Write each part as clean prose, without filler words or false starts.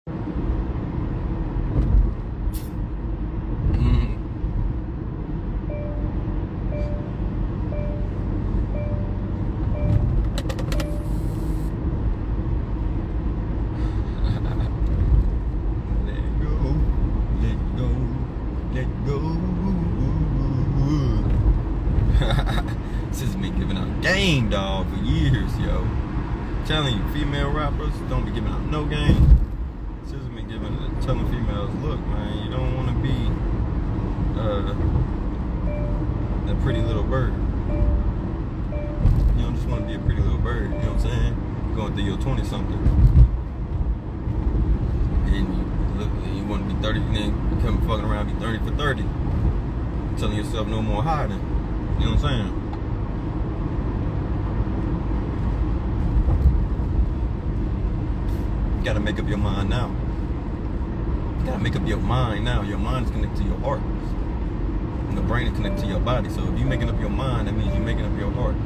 This has been giving out game, dog, for years, yo. Telling you, female rappers don't be giving out no game. This has been telling females, look, man, you don't want to be a pretty little bird. You don't just want to be a pretty little bird, you know what I'm saying? Going through your 20-something. And you want to be 30, and then become fucking around, be 30 for 30. Telling yourself no more hiding. You know what I'm saying? You gotta make up your mind now. You gotta make up your mind now. Your mind is connected to your heart. And the brain is connected to your body. So if you're making up your mind, that means you're making up your heart.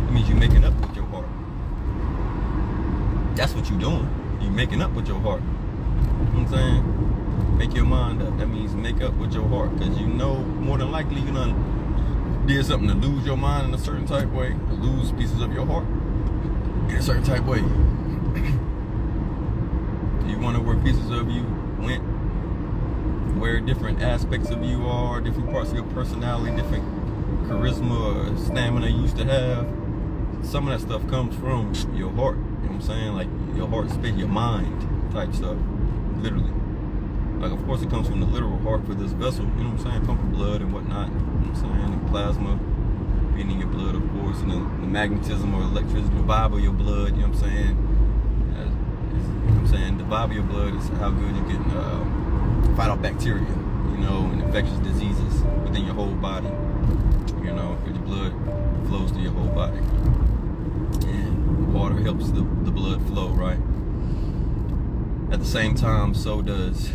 That means you're making up with your heart. That's what you're doing. You're making up with your heart. You know what I'm saying? Make your mind up. That means make up with your heart. Because you know more than likely you done did something to lose your mind in a certain type way. To lose pieces of your heart in a certain type way. You wonder where pieces of you went, where different aspects of you are, different parts of your personality, different charisma or stamina you used to have. Some of that stuff comes from your heart. You know what I'm saying? Like your heart space, your mind type stuff. Literally. Like, of course, it comes from the literal heart for this vessel, you know what I'm saying? Pumping blood and whatnot, you know what I'm saying? And plasma being in your blood, of course, and the magnetism or electricity, the vibe of your blood, you know what I'm saying? You know what I'm saying? The vibe of your blood is how good you can fight off bacteria, you know, and infectious diseases within your whole body, you know, because your blood flows through your whole body. And water helps the blood flow, right? At the same time, so does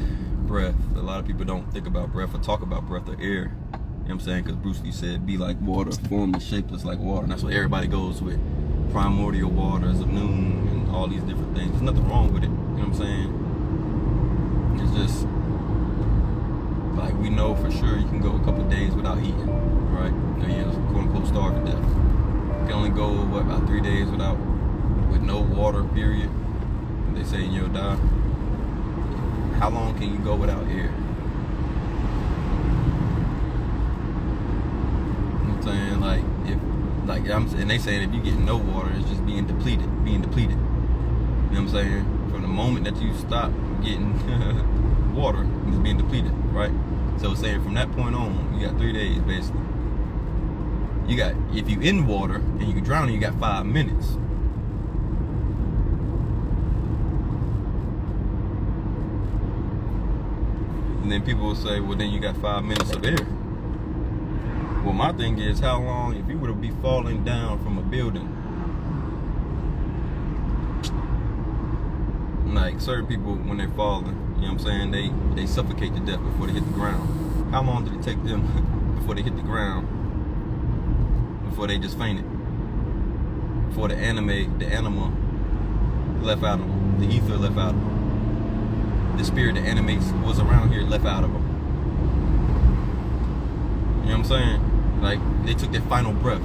breath. A lot of people don't think about breath or talk about breath or air. You know what I'm saying? Because Bruce Lee said, be like water, formless, shapeless like water. And that's what everybody goes with. Primordial waters of noon and all these different things. There's nothing wrong with it. You know what I'm saying? It's just, like, we know for sure you can go a couple days without eating, right? You know, quote unquote starve to death. You can only go, what, about 3 days with no water, period. They say you'll die. How long can you go without air? You know what I'm saying? And they saying if you get no water, it's just being depleted. You know what I'm saying? From the moment that you stop getting water, it's being depleted, right? So it's saying from that point on, you got 3 days basically. You got, if you in water and you can drown, you got 5 minutes. And then people will say, well, then you got 5 minutes of air. Well, my thing is, how long, if you were to be falling down from a building, like certain people, when they're falling, you know what I'm saying, they suffocate to death before they hit the ground. How long did it take them before they hit the ground, before they just fainted? Before the animal left out of them, the ether left out of them. The spirit that animates what's around here left out of them. You know what I'm saying? Like, they took their final breath.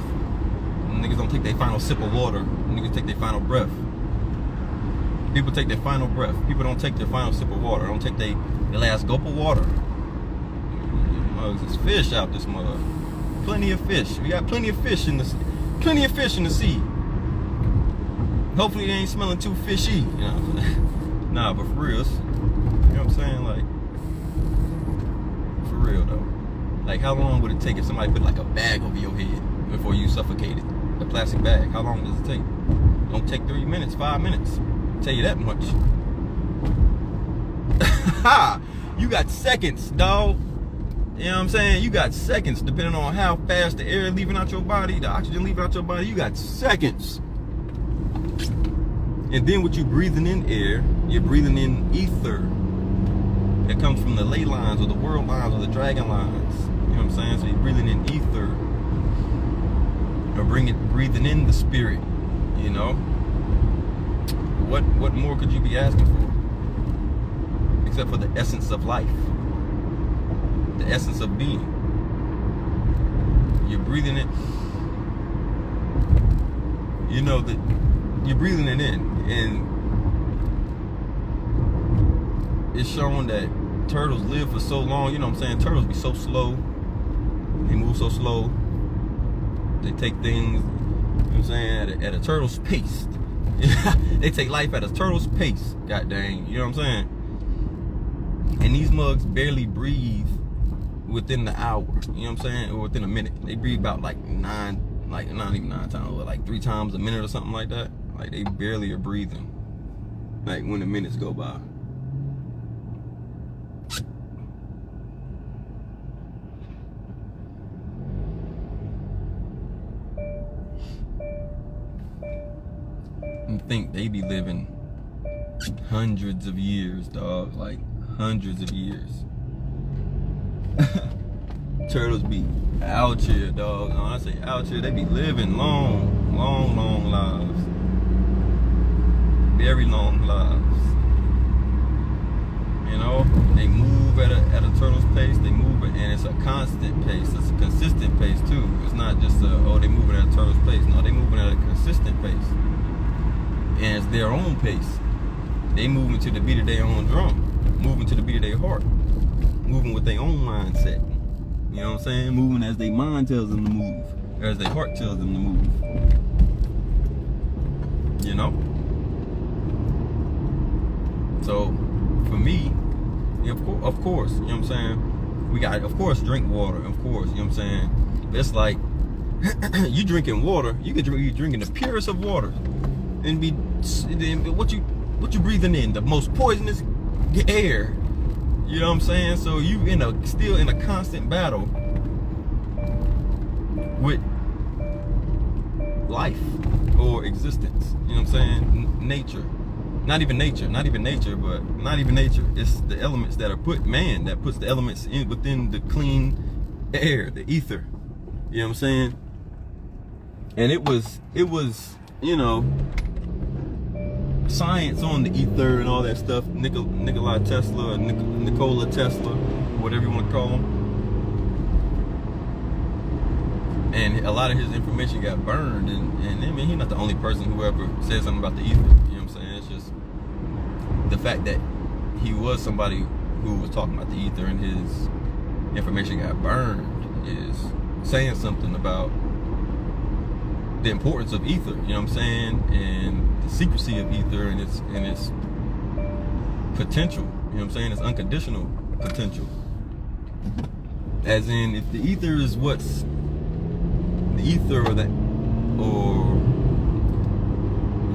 Niggas don't take their final sip of water. Niggas take their final breath. People take their final breath. People don't take their final sip of water. Don't take their last gulp of water. There's fish out this mother. Plenty of fish. We got plenty of fish in the sea. Hopefully they ain't smelling too fishy. You know what I'm saying? Nah, but for real, you know what I'm saying? Like, for real though. Like, how long would it take if somebody put like a bag over your head before you suffocated? A plastic bag. How long does it take? Don't take 3 minutes, 5 minutes. I'll tell you that much. Ha! You got seconds, dog. You know what I'm saying? You got seconds, depending on how fast the air leaving out your body, the oxygen leaving out your body. You got seconds. And then what you breathing in air, you're breathing in ether. It comes from the ley lines or the world lines or the dragon lines. You know what I'm saying? So you're breathing in ether. Or breathing in the spirit, you know? what more could you be asking for? Except for the essence of life. The essence of being. You're breathing it. You know that you're breathing it in. And it's shown that turtles live for so long. You know what I'm saying? Turtles be so slow. They move so slow. They take things, you know what I'm saying, at a turtle's pace. They take life at a turtle's pace. God dang. You know what I'm saying? And these mugs barely breathe within the hour. You know what I'm saying? Or within a minute. They breathe about like not even 9 times, but like 3 times a minute or something like that. Like they barely are breathing. Like when the minutes go by. And think they be living hundreds of years, dog. Like hundreds of years. Turtles be out here, dog. When I say out here, they be living long, long, long lives. Very long lives. You know, they move at a turtle's pace. They move, and it's a constant pace. It's a consistent pace too. It's not just they moving at a turtle's pace. No, they moving at a consistent pace, and it's their own pace. They moving to the beat of their own drum, moving to the beat of their heart, moving with their own mindset. You know what I'm saying? Moving as their mind tells them to move, or as their heart tells them to move. You know? So, for me, of course, you know what I'm saying? We got, of course, drink water, of course, you know what I'm saying? But it's like, you drinking water, you drinking the purest of water. And what you breathing in? The most poisonous air. You know what I'm saying? So you still in a constant battle with life or existence. You know what I'm saying? Nature. Not even nature, but not even nature. It's the elements that are puts the elements within the clean air, the ether. You know what I'm saying? And it was, you know, science on the ether and all that stuff. Nikola Tesla, whatever you want to call him. And a lot of his information got burned. And I mean, he's not the only person who ever said something about the ether. You know what I'm saying? It's just the fact that he was somebody who was talking about the ether and his information got burned is saying something about the importance of ether, you know what I'm saying, and the secrecy of ether and its potential, you know what I'm saying, its unconditional potential. As in, if the ether is what's the ether or the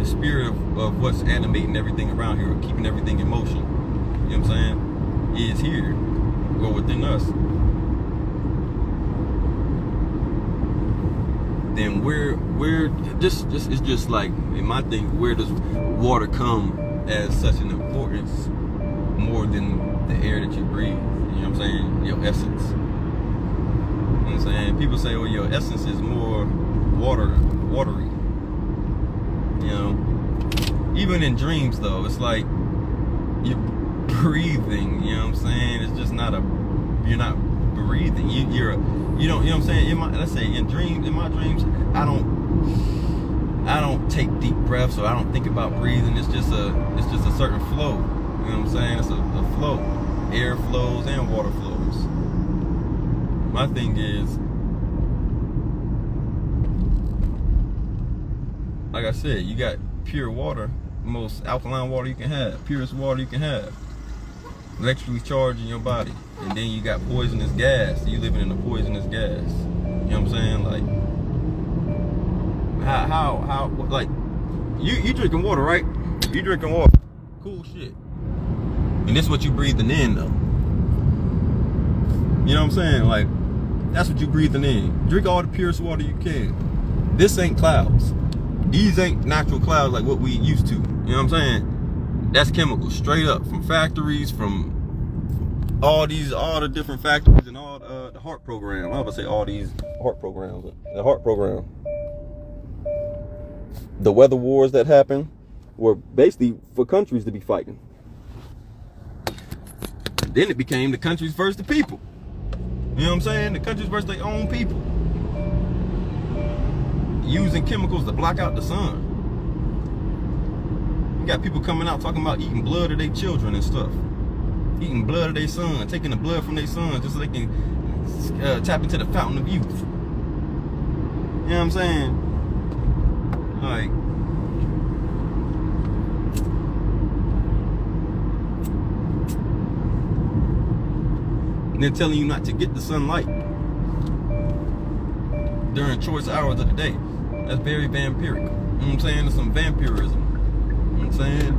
spirit of what's animating everything around here, or keeping everything in motion, you know what I'm saying, is here or within us, then it's just like, in my thing, where does water come as such an importance more than the air that you breathe? You know what I'm saying? Your essence. You know what I'm saying? People say, well, your essence is more watery. You know? Even in dreams though, it's like you're breathing, you know what I'm saying? It's just not you're not breathing. You don't, you know what I'm saying? Let's say in my dreams, I don't take deep breaths, or I don't think about breathing. It's just a certain flow. You know what I'm saying? It's a flow. Air flows and water flows. My thing is, like I said, you got pure water, most alkaline water you can have, purest water you can have, electrically charged in your body. And then you got poisonous gas. You living in a poisonous gas. You know what I'm saying? Like, how like, you drinking water, right? You drinking water. Cool shit. And this is what you breathing in, though. You know what I'm saying? Like, that's what you breathing in. Drink all the purest water you can. This ain't clouds. These ain't natural clouds like what we used to. You know what I'm saying? That's chemicals, straight up, from factories, from all the different factories and all the heart program. I was about to say all these heart programs. The heart program. The weather wars that happen or basically for countries to be fighting. Then it became the countries versus the people. You know what I'm saying? The countries versus their own people. Using chemicals to block out the sun. You got people coming out talking about eating blood of their children and stuff. Eating blood of their son, taking the blood from their son just so they can tap into the fountain of youth. You know what I'm saying? Like, and they're telling you not to get the sunlight during choice hours of the day. That's very vampiric. You know what I'm saying? That's some vampirism. You know what I'm saying?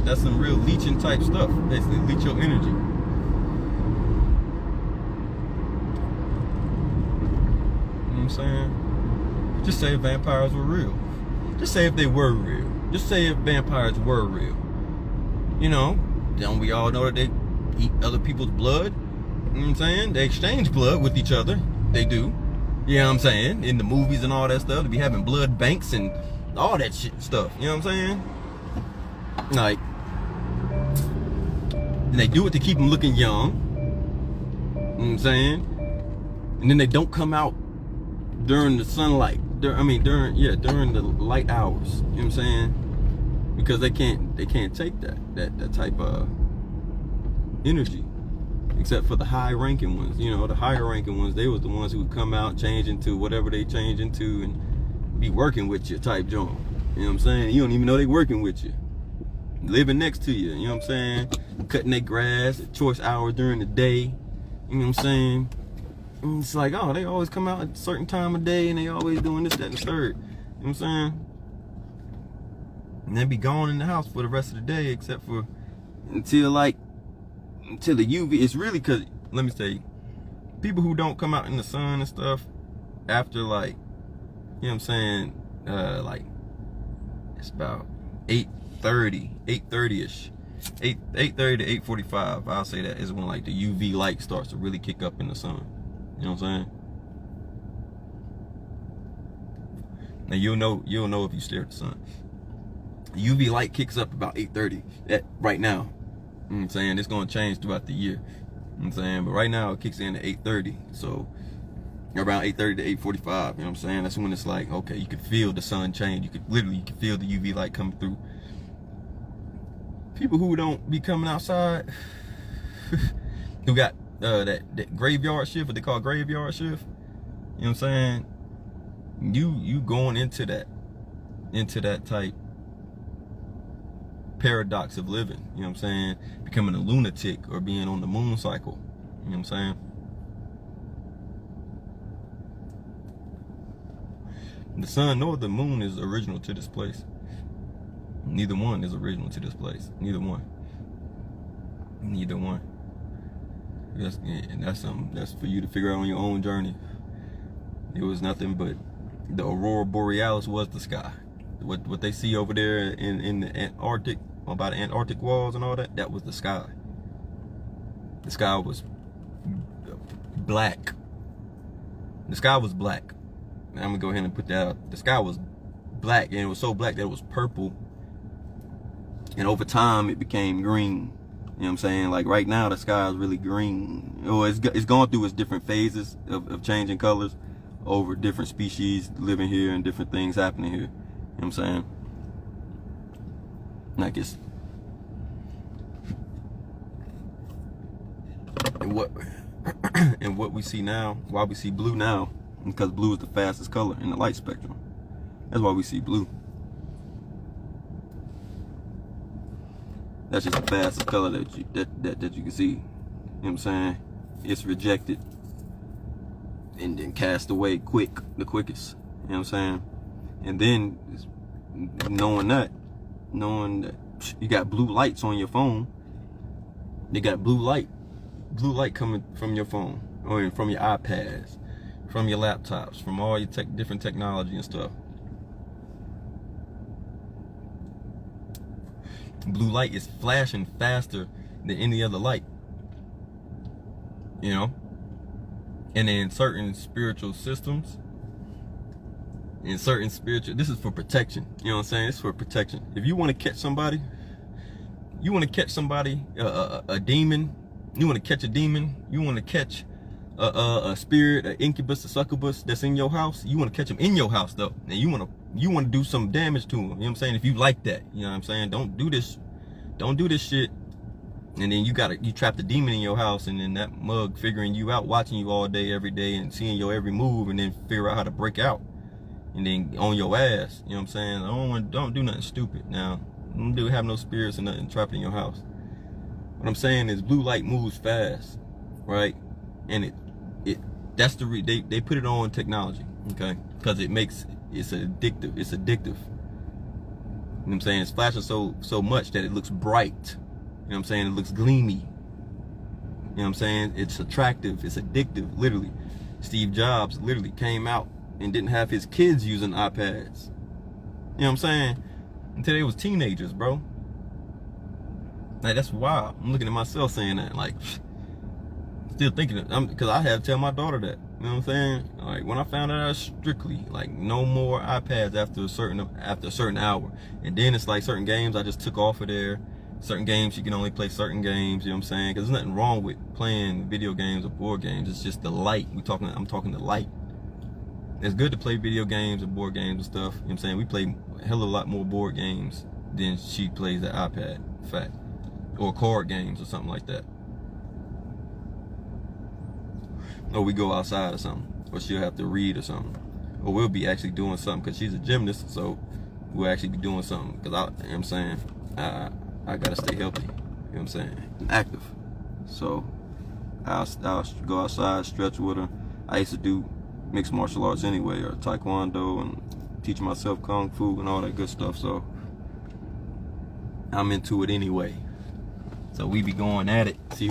That's some real leeching type stuff. Basically, leech your energy. You know what I'm saying? Just say if vampires were real. Just say if they were real. Just say if vampires were real. You know, don't we all know that they eat other people's blood? You know what I'm saying? They exchange blood with each other. They do. You know what I'm saying? In the movies and all that stuff, they be having blood banks and all that shit stuff. You know what I'm saying? Like, and they do it to keep them looking young. You know what I'm saying? And then they don't come out during the sunlight. During the light hours. You know what I'm saying? Because they can't take that type of energy. Except for the high-ranking ones. You know, the higher-ranking ones, they was the ones who would come out, change into whatever they change into, and be working with you type joint. You know what I'm saying? You don't even know they working with you. Living next to you. You know what I'm saying? Cutting their grass at choice hours during the day. You know what I'm saying? And it's like, oh, they always come out at a certain time of day, and they always doing this, that, and the third. You know what I'm saying? And they be gone in the house for the rest of the day, except for until the UV. It's really because, let me say, people who don't come out in the sun and stuff after, like, you know what I'm saying, like, it's about 8:30-ish, 8:30 to 8:45, I'll say that is when, like, the UV light starts to really kick up in the sun. You know what I'm saying? Now you'll know if you stare at the sun. UV light kicks up about 8:30 right now. You know what I'm saying? It's gonna change throughout the year. You know what I'm saying? But right now it kicks in at 8:30. So around 8:30 to 8:45, you know what I'm saying? That's when it's like, okay, you can feel the sun change. You can feel the UV light coming through. People who don't be coming outside, who got that graveyard shift, what they call graveyard shift, you know what I'm saying? You going into that type paradox of living, you know what I'm saying? Becoming a lunatic or being on the moon cycle, you know what I'm saying? The sun nor the moon is original to this place. Neither one is original to this place. Neither one. That's something that's for you to figure out on your own journey. It was nothing but the aurora borealis was the sky. What they see over there in the Antarctic, by the Antarctic walls and all that, that was the sky. The sky was black. The sky was black. I'm gonna go ahead and put that out. The sky was black, and it was so black that it was purple. And over time, it became green. You know what I'm saying? Like right now, the sky is really green. Or it's gone through its different phases of changing colors over different species living here and different things happening here. You know what I'm saying? Like it's... And what we see now, why we see blue now, because blue is the fastest color in the light spectrum. That's why we see blue. That's just the fastest color that you can see. You know what I'm saying? It's rejected and then cast away the quickest. You know what I'm saying? And then knowing that you got blue lights on your phone, they got blue light coming from your phone or from your iPads, from your laptops, from all your different technology and stuff. Blue light is flashing faster than any other light, you know. And in certain spiritual systems, in certain spiritual, this is for protection. You know what I'm saying? It's for protection. If you want to catch somebody, a demon, you want to catch a demon, you want to catch a spirit, an incubus, a succubus that's in your house, you want to catch them in your house though, and you want to do some damage to them. You know what I'm saying? If you like that, you know what I'm saying? Don't do this shit. And then you trap the demon in your house, and then that mug figuring you out, watching you all day, every day, and seeing your every move, and then figure out how to break out, and then on your ass. You know what I'm saying? Don't do nothing stupid. Now, don't have no spirits or nothing trapped in your house. What I'm saying is, blue light moves fast, right? And they put it on technology, okay? Because it's addictive. It's addictive. You know what I'm saying? It's flashing so much that it looks bright. You know what I'm saying? It looks gleamy. You know what I'm saying? It's attractive. It's addictive, literally. Steve Jobs literally came out and didn't have his kids using iPads. You know what I'm saying? Until they was teenagers, bro. Like, that's wild. I'm looking at myself saying that. Like, still thinking it. Because I had to tell my daughter that. You know what I'm saying? Like, when I found out, I was strictly, like, no more iPads after a certain hour. And then it's like certain games I just took off of there. Certain games, you can only play certain games, you know what I'm saying? Because there's nothing wrong with playing video games or board games. It's just the light. I'm talking the light. It's good to play video games and board games and stuff. You know what I'm saying? We play a hell of a lot more board games than she plays the iPad, in fact. Or card games or something like that. Or we go outside or something. Or she'll have to read or something. Or we'll be actually doing something because she's a gymnast. So we'll actually be doing something. Because you know what I'm saying? I gotta stay healthy, you know what I'm saying, and active. So I'll go outside, stretch with her. I used to do mixed martial arts anyway, or taekwondo, and teach myself kung fu and all that good stuff. So I'm into it anyway. So we be going at it, see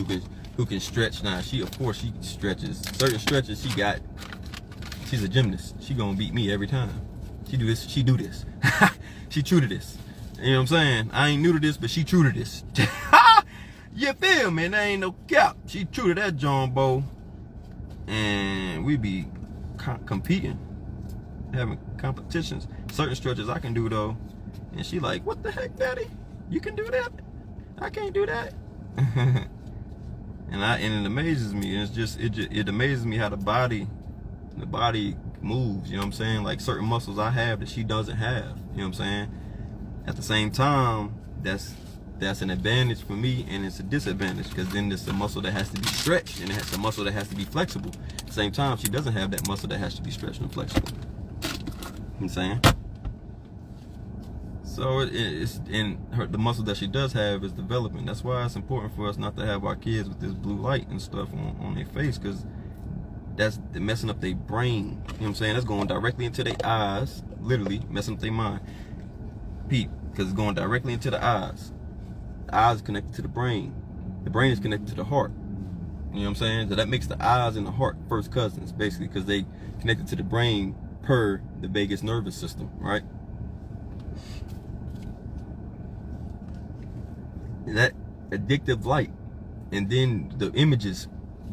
who can stretch. Now of course she stretches. Certain stretches she's a gymnast. She gonna beat me every time. She do this. She true to this. You know what I'm saying? I ain't new to this, but she true to this. You feel me? There ain't no cap. She true to that John Bow. And we be competing, having competitions. Certain stretches I can do though. And she like, what the heck, daddy? You can do that? I can't do that. and it amazes me. And it amazes me how the body moves. You know what I'm saying? Like certain muscles I have that she doesn't have. You know what I'm saying? At the same time, that's an advantage for me, and it's a disadvantage because then there's a muscle that has to be stretched, and it's a muscle that has to be flexible. At the same time, she doesn't have that muscle that has to be stretched and flexible. You know what I'm saying? So the muscle that she does have is development. That's why it's important for us not to have our kids with this blue light and stuff on their face, because that's messing up their brain. You know what I'm saying? That's going directly into their eyes, literally messing up their mind. Peep, because it's going directly into the eyes. The eyes are connected to the brain. The brain is connected to the heart. You know what I'm saying? So that makes the eyes and the heart first cousins, basically, because they connected to the brain per the vagus nervous system, right? That addictive light, and then the images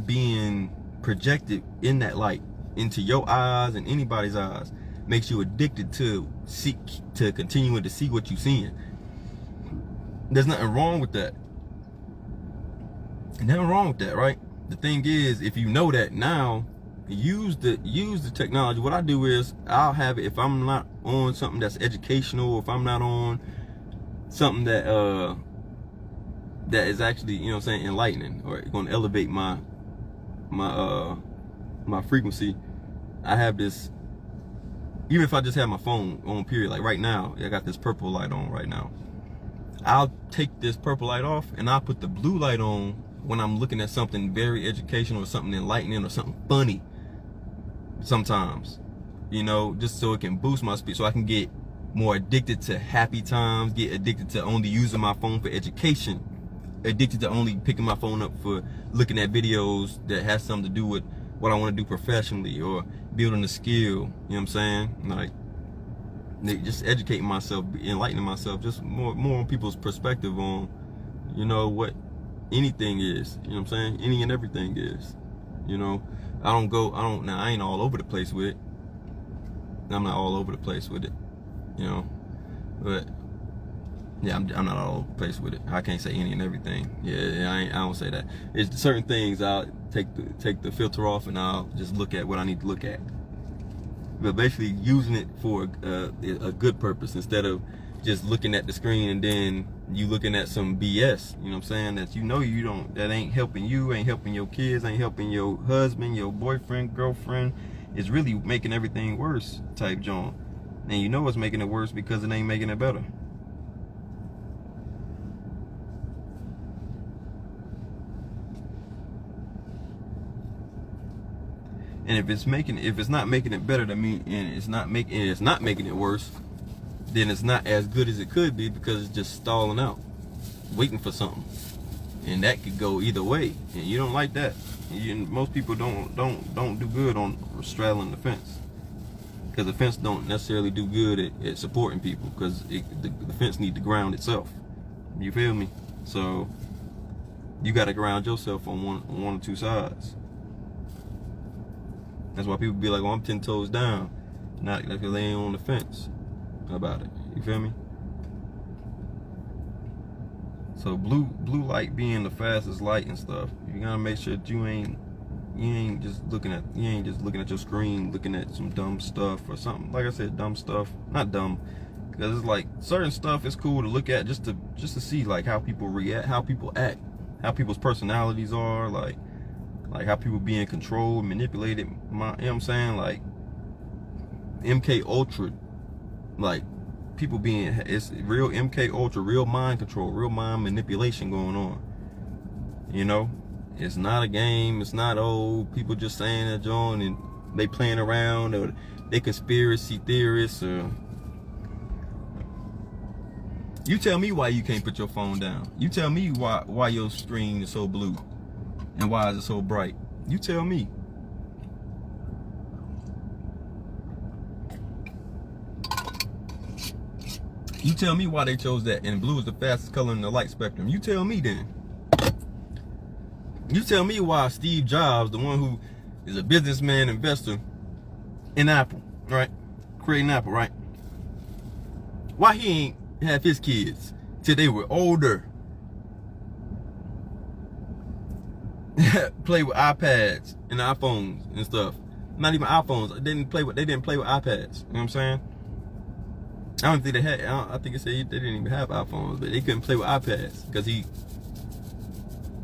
being projected in that light into your eyes and anybody's eyes, makes you addicted to continuing to see what you're seeing. There's nothing wrong with that. Nothing wrong with that, right? The thing is, if you know that now, use the technology. What I do is I'll have it, if I'm not on something that's educational, if I'm not on something that is actually, you know what I'm saying, enlightening or going to elevate my frequency, I have this. Even if I just have my phone on, period, like right now, I got this purple light on right now. I'll take this purple light off and I'll put the blue light on when I'm looking at something very educational or something enlightening or something funny sometimes, you know, just so it can boost my speed, so I can get more addicted to happy times, get addicted to only using my phone for education, addicted to only picking my phone up for looking at videos that has something to do with what I want to do professionally or building a skill. You know what I'm saying? Like, just educating myself, enlightening myself, just more on people's perspective on, you know, what anything is. You know what I'm saying? Any and everything is. You know, I ain't all over the place with it. I'm not all over the place with it, you know. But yeah, I'm not all over the place with it. I can't say any and everything. Yeah, I don't say that. It's certain things I'll take the filter off and I'll just look at what I need to look at. But basically using it for a good purpose instead of just looking at the screen and then you looking at some BS. You know what I'm saying? That you don't, that ain't helping you, ain't helping your kids, ain't helping your husband, your boyfriend, girlfriend. It's really making everything worse type John. And you know it's making it worse because it ain't making it better. And if it's not making it better, and it's not making it worse, then it's not as good as it could be because it's just stalling out, waiting for something, and that could go either way. And you don't like that. Most people don't do good on straddling the fence, because the fence don't necessarily do good at supporting people, because the fence need to ground itself. You feel me? So you got to ground yourself on one or two sides. That's why people be like, "Oh, I'm 10 toes down," not because they ain't on the fence about it. You feel me? So blue light being the fastest light and stuff, you gotta make sure that you ain't just looking at your screen, looking at some dumb stuff or something. Like I said, dumb stuff, not dumb, because it's like certain stuff is cool to look at just to see like how people react, how people act, how people's personalities are, like how people being controlled, manipulated. You know what I'm saying? Like MK Ultra, like people being, it's real MK Ultra, real mind control, real mind manipulation going on. You know, it's not a game. It's not people just saying that John and they playing around, or they conspiracy theorists. Or you tell me why you can't put your phone down. You tell me why your screen is so blue. And why is it so bright? You tell me. You tell me why they chose that, and blue is the fastest color in the light spectrum. You tell me then. You tell me why Steve Jobs, the one who is a businessman, investor in Apple, right? Creating Apple, right? Why he ain't have his kids till they were older play with iPads and iPhones and stuff. Not even iPhones. They didn't play with iPads. You know what I'm saying? I don't think they had. I think it said they didn't even have iPhones, but they couldn't play with iPads because he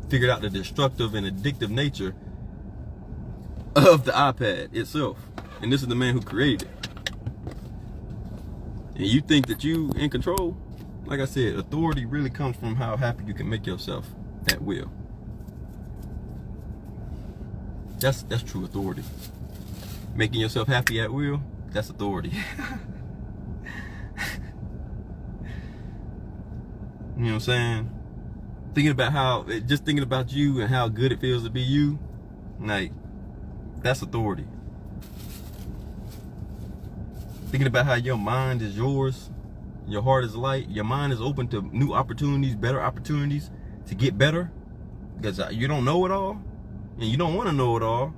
figured out the destructive and addictive nature of the iPad itself. And this is the man who created it. And you think that you in control? Like I said, authority really comes from how happy you can make yourself at will. That's true authority. Making yourself happy at will, that's authority. You know what I'm saying? Thinking about you and how good it feels to be you, like, that's authority. Thinking about how your mind is yours, your heart is light, your mind is open to new opportunities, better opportunities to get better, because you don't know it all. And you don't want to know it all,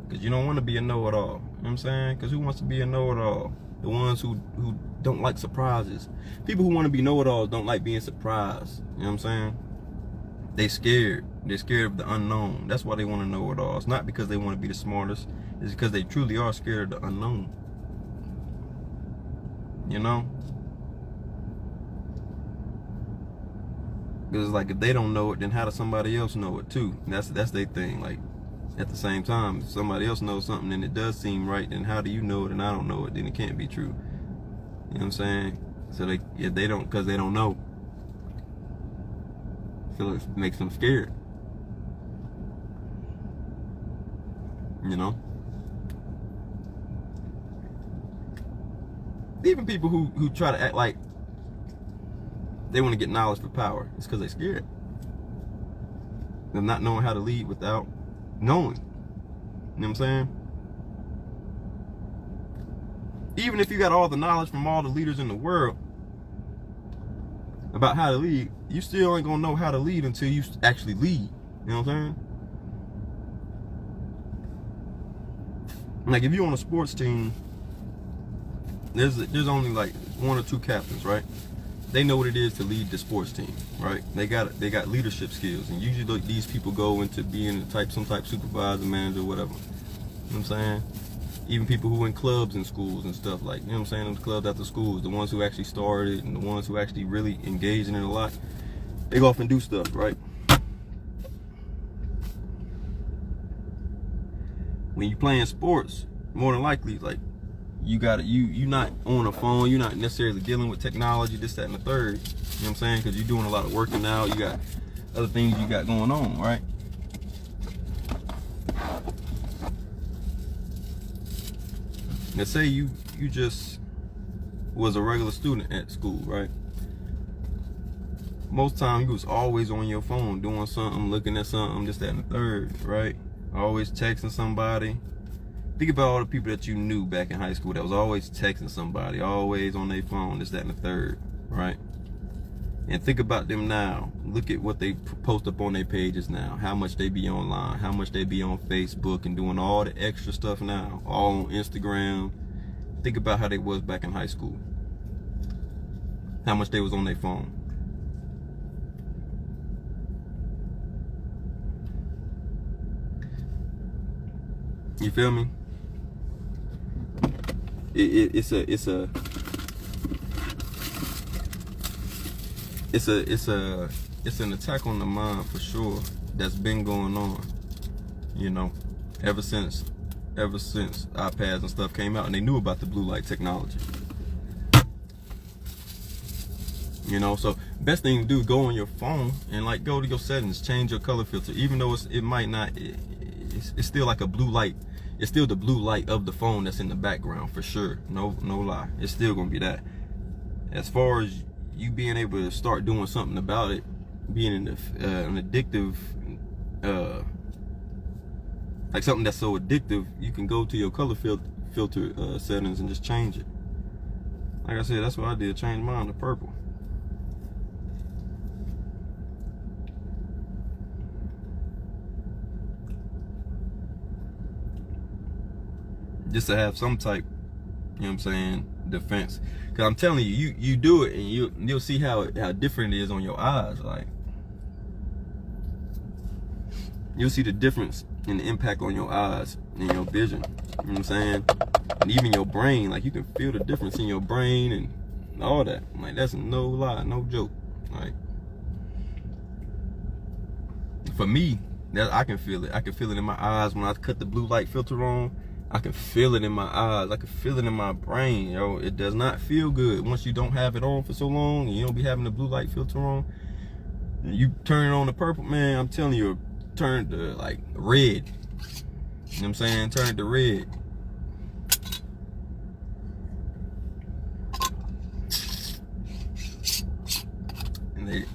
because you don't want to be a know-it-all. You know what I'm saying? Because who wants to be a know-it-all? The ones who don't like surprises. People who want to be know-it-alls don't like being surprised. You know what I'm saying? They scared. They're scared of the unknown. That's why they want to know it all. It's not because they want to be the smartest. It's because they truly are scared of the unknown. You know? Because it's like, if they don't know it, then how does somebody else know it too? That's their thing. Like, at the same time, if somebody else knows something and it does seem right, then how do you know it and I don't know it? Then it can't be true. You know what I'm saying? So they don't, because they don't know. So it makes them scared. You know? Even people who try to act like they want to get knowledge for power, it's because they're scared. They're not knowing how to lead without knowing. You know what I'm saying? Even if you got all the knowledge from all the leaders in the world about how to lead, you still ain't gonna know how to lead until you actually lead. You know what I'm saying? Like, if you're on a sports team there's only like one or two captains, right? They know what it is to lead the sports team, right? They got leadership skills, and usually these people go into being some type supervisor, manager, whatever. You know what I'm saying? Even people who in clubs in schools and stuff, like, you know what I'm saying, those clubs after schools, the ones who actually started and the ones who actually really engage in it a lot, they go off and do stuff, right? When you playing sports, more than likely, like, you not on a phone, you're not necessarily dealing with technology, this, that, and the third. You know what I'm saying? Because you're doing a lot of working out, you got other things you got going on, right? Let's say you just was a regular student at school, right? Most time you was always on your phone doing something, looking at something, this, that, and the third, right? Always texting somebody. Think about all the people that you knew back in high school that was always texting somebody, always on their phone, this, that, and the third, right? And think about them now. Look at what they post up on their pages now, how much they be online, how much they be on Facebook and doing all the extra stuff now, all on Instagram. Think about how they was back in high school, how much they was on their phone. You feel me? It's an attack on the mind for sure that's been going on, you know, ever since iPads and stuff came out and they knew about the blue light technology. You know, so best thing to do is go on your phone and like go to your settings, change your color filter, even though it might not, it's still like a blue light. It's still the blue light of the phone that's in the background for sure. No lie. It's still gonna be that. As far as you being able to start doing something about it, being an addictive, like something that's so addictive, you can go to your color filter settings and just change it. Like I said, that's what I did. Change mine to purple. Just to have some type, you know what I'm saying, defense. Cause I'm telling you, you do it and you'll see how different it is on your eyes. Like, you'll see the difference in the impact on your eyes and your vision. You know what I'm saying? And even your brain, like you can feel the difference in your brain and all that. Like, that's no lie, no joke. Like, for me, that I can feel it. I can feel it in my eyes when I cut the blue light filter on. I can feel it in my eyes. I can feel it in my brain, yo. It does not feel good once you don't have it on for so long and you don't be having the blue light filter on. And you turn it on to purple, man, I'm telling you, turn to like red. You know what I'm saying? Turn it to red. And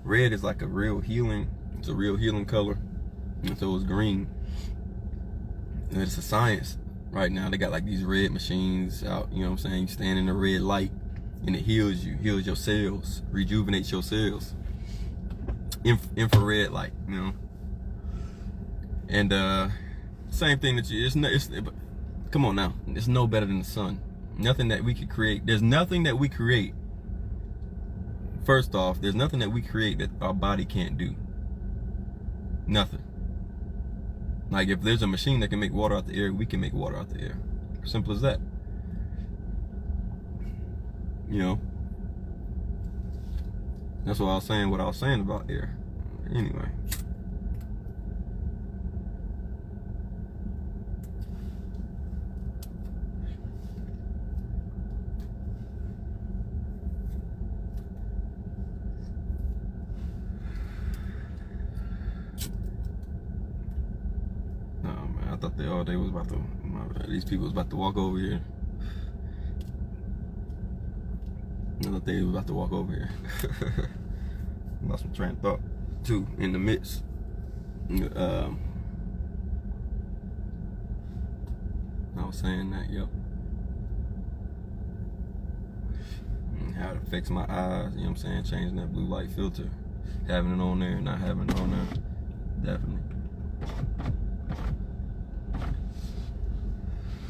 red is like a real healing. It's a real healing color. And so is green. And it's a science right now. They got like these red machines out, you know what I'm saying? You stand in the red light and it heals you, heals your cells, rejuvenates your cells. Infrared light, you know. And same thing that come on now, it's no better than the sun. Nothing that we could create. There's nothing that we create. First off, there's nothing that we create that our body can't do. Nothing. Like, if there's a machine that can make water out the air, we can make water out the air. Simple as that. You know? That's what I was saying about air. Anyway. I thought they was about to, these people was about to walk over here. I thought they was about to walk over here. Lost my train of thought too in the midst. I was saying that, yep. And how it affects my eyes, you know what I'm saying? Changing that blue light filter. Having it on there, not having it on there. Definitely.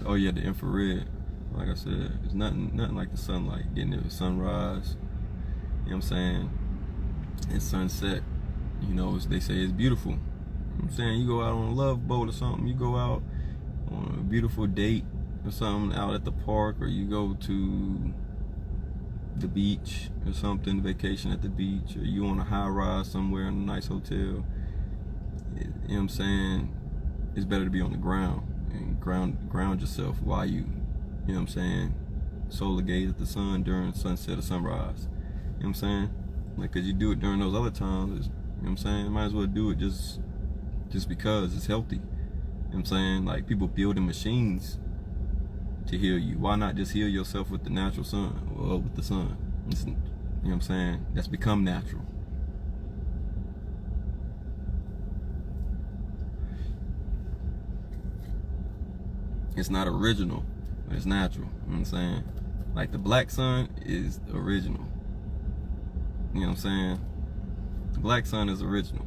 Oh yeah, the infrared. Like I said, it's nothing like the sunlight, getting the sunrise, you know what I'm saying, and sunset. You know, they say it's beautiful. You know what I'm saying, you go out on a love boat or something, you go out on a beautiful date or something out at the park, or you go to the beach or something, vacation at the beach, or you on a high rise somewhere in a nice hotel. You know what I'm saying? It's better to be on the ground and ground yourself while you know what I'm saying, solar gaze at the sun during sunset or sunrise. You know what I'm saying? Like, cause you do it during those other times, you know what I'm saying? Might as well do it just because it's healthy. You know what I'm saying? Like, people building machines to heal you. Why not just heal yourself with the natural sun? Well, with the sun. You know what I'm saying? That's become natural. It's not original, but it's natural. You know what I'm saying? Like, the black sun is original. You know what I'm saying? The black sun is original.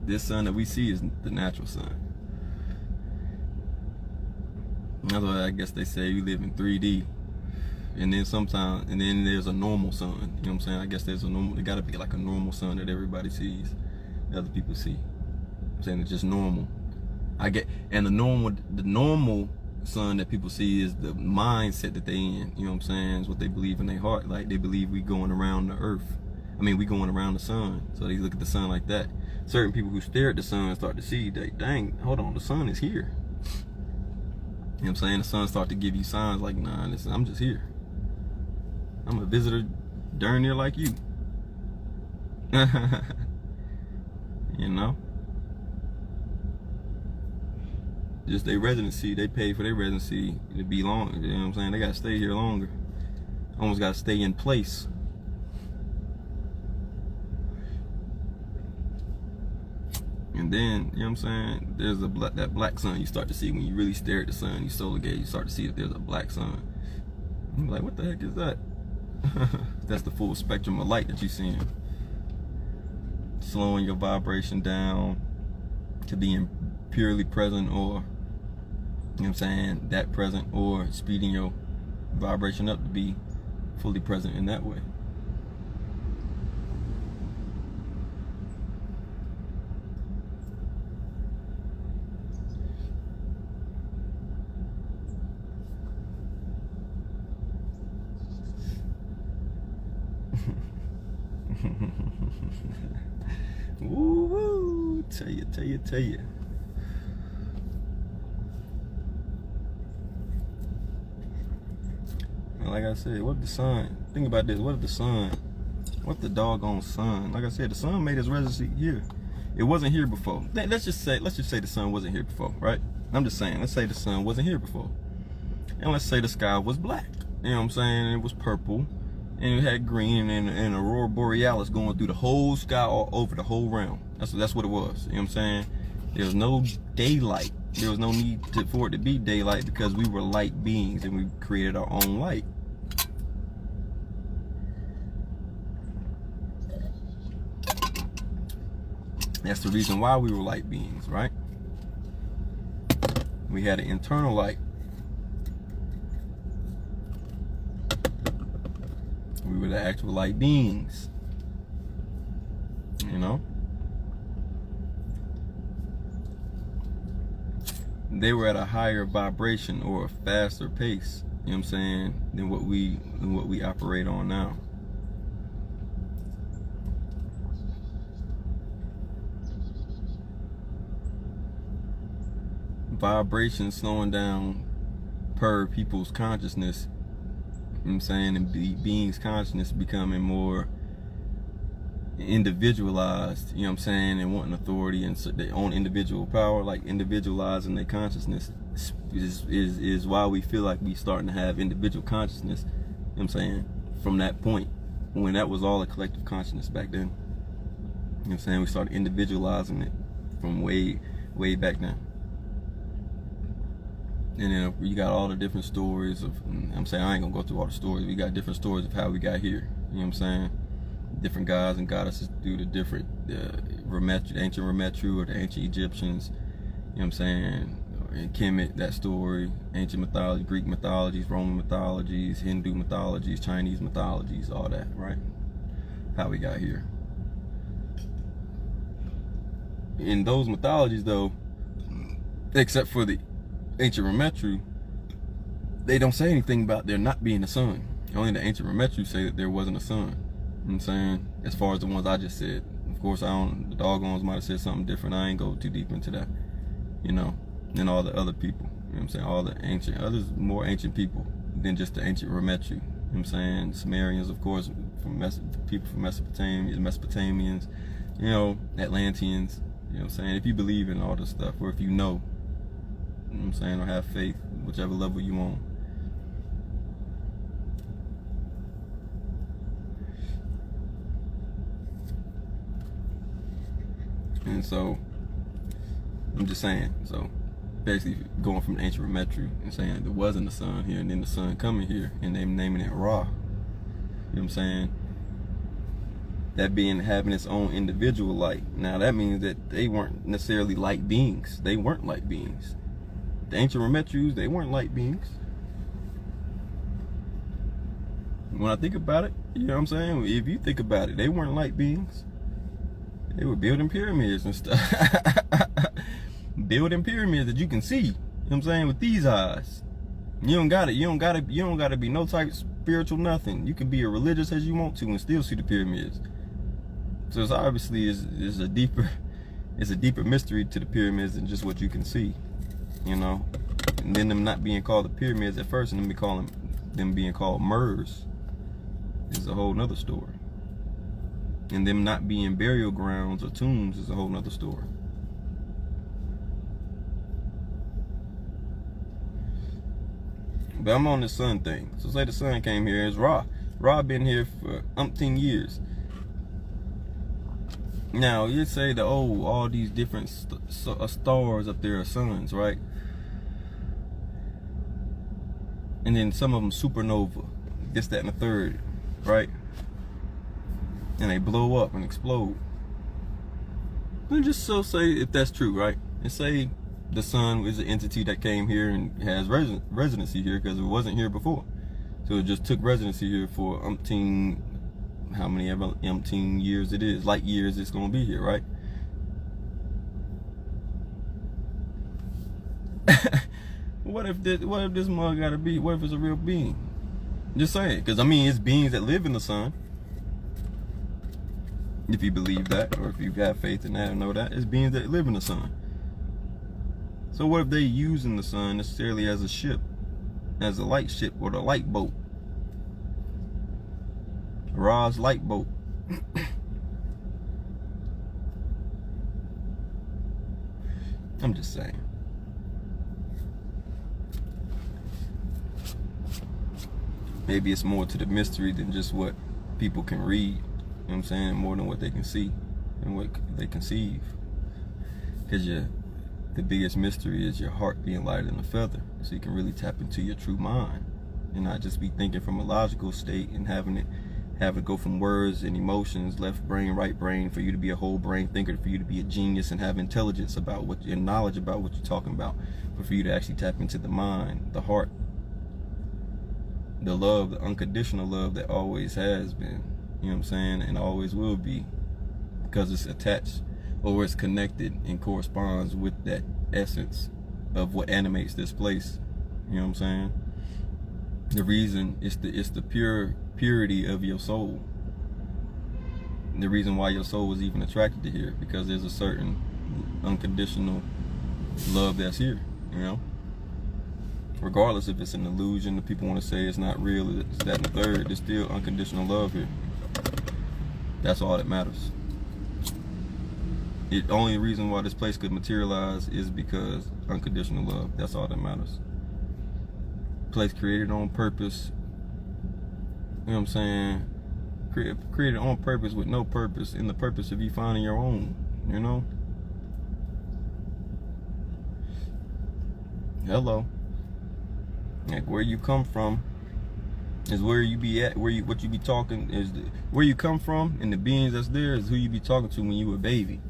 This sun that we see is the natural sun. That's why I guess they say we live in 3D. And then there's a normal sun. You know what I'm saying? I guess there's a normal, there gotta be like a normal sun that everybody sees, that other people see. I'm saying it's just normal. And the normal sun that people see is the mindset that they in. You know what I'm saying? It's what they believe in their heart. Like, they believe we going around the earth. We going around the sun. So they look at the sun like that. Certain people who stare at the sun start to see that, dang, hold on, the sun is here. You know what I'm saying? The sun start to give you signs like, nah, listen, I'm just here. I'm a visitor darn near like you. You know? Just their residency, they pay for their residency to be long. You know what I'm saying? They gotta stay here longer. Almost gotta stay in place. And then, you know what I'm saying, there's that black sun you start to see when you really stare at the sun, you solar gaze, you start to see that there's a black sun. You're like, what the heck is that? That's the full spectrum of light that you're seeing. Slowing your vibration down to being purely present, or, you know what I'm saying, that present, or speeding your vibration up to be fully present in that way. Woo-woo, tell you. Like I said, what if the sun, think about this, what if the doggone sun, like I said, the sun made its residency here. It wasn't here before. Let's just say the sun wasn't here before, right? I'm just saying, let's say the sun wasn't here before. And let's say the sky was black. You know what I'm saying? And it was purple. And it had green and aurora borealis going through the whole sky, all over the whole realm. That's what it was. You know what I'm saying? There was no daylight. There was no need for it to be daylight, because we were light beings and we created our own light. That's the reason why we were light beings, right? We had an internal light. We were the actual light beings, you know? They were at a higher vibration or a faster pace, you know what I'm saying, than what we operate on now. Vibration slowing down per people's consciousness, you know what I'm saying, and beings' consciousness becoming more individualized, you know what I'm saying, and wanting authority and their own individual power, like individualizing their consciousness is why we feel like we starting to have individual consciousness, you know what I'm saying, from that point, when that was all a collective consciousness back then. You know what I'm saying? We started individualizing it from way back then. And then you got all the different stories of, I'm saying, I ain't gonna go through all the stories. We got different stories of how we got here. You know what I'm saying? Different gods and goddesses through the different, the ancient Remetru or the ancient Egyptians. You know what I'm saying? in Kemet, that story, ancient mythology, Greek mythologies, Roman mythologies, Hindu mythologies, Chinese mythologies, all that, right? How we got here. In those mythologies, though, except for the ancient Remetru, they don't say anything about there not being a sun. Only the ancient Remetru say that there wasn't a sun. You know what I'm saying? As far as the ones I just said. Of course, the doggone might have said something different. I ain't go too deep into that, you know, than all the other people. You know what I'm saying? All the others more ancient people than just the ancient Remetru. You know what I'm saying? Sumerians, of course, people from Mesopotamia, Mesopotamians, you know, Atlanteans. You know what I'm saying? If you believe in all this stuff, or if you know what I'm saying, or have faith, whichever level you on. And so, I'm just saying, so basically going from the ancient Remetru and saying that there wasn't a sun here, and then the sun coming here, and they naming it Ra. You know what I'm saying? That being having its own individual light. Now that means that they weren't necessarily light beings. They weren't light beings. The ancient Remetrus, they weren't light beings. When I think about it, you know what I'm saying? If you think about it, they weren't light beings. They were building pyramids and stuff. Building pyramids that you can see. You know what I'm saying? With these eyes. You don't gotta be no type of spiritual nothing. You can be as religious as you want to and still see the pyramids. So it's obviously is a deeper mystery to the pyramids than just what you can see. You know? And then them not being called the pyramids at first and them being called Murs is a whole nother story. And them not being burial grounds or tombs is a whole nother story. But I'm on this sun thing. So say the sun came here, it's Ra. Ra been here for umpteen years. Now, you say that, oh, all these different stars up there are suns, right? And then some of them supernova, this, that, and the third, right? And they blow up and explode. And just so say if that's true, right? And say the sun is an entity that came here and has residency here because it wasn't here before. So it just took residency here for umpteen, how many umpteen years it is, light years it's gonna be here, right? What if this mug gotta be? What if it's a real being? Just saying, because I mean, it's beings that live in the sun. If you believe that, or if you have faith in that and know that, it's beings that live in the sun. So what if they using the sun necessarily as a ship, as a light ship or the light boat? Ra's light boat. I'm just saying. Maybe it's more to the mystery than just what people can read. You know what I'm saying? More than what they can see and what they conceive. Because the biggest mystery is your heart being lighter than a feather. So you can really tap into your true mind. And not just be thinking from a logical state and having it go from words and emotions, left brain, right brain, for you to be a whole brain thinker, for you to be a genius and have intelligence about and knowledge about what you're talking about. But for you to actually tap into the mind, the heart, the love, the unconditional love that always has been, you know what I'm saying, and always will be, because it's attached or it's connected and corresponds with that essence of what animates this place. You know what I'm saying? The reason it's the purity of your soul. And the reason why your soul was even attracted to here, because there's a certain unconditional love that's here, you know? Regardless if it's an illusion, the people want to say it's not real, it's that and the third, there's still unconditional love here. That's all that matters. The only reason why this place could materialize is because unconditional love. That's all that matters. Place created on purpose. You know what I'm saying? Created on purpose with no purpose, in the purpose of you finding your own, you know? Hello. Like, where you come from is where you be at. What you be talking is where you come from, and the beings that's there is who you be talking to when you a baby.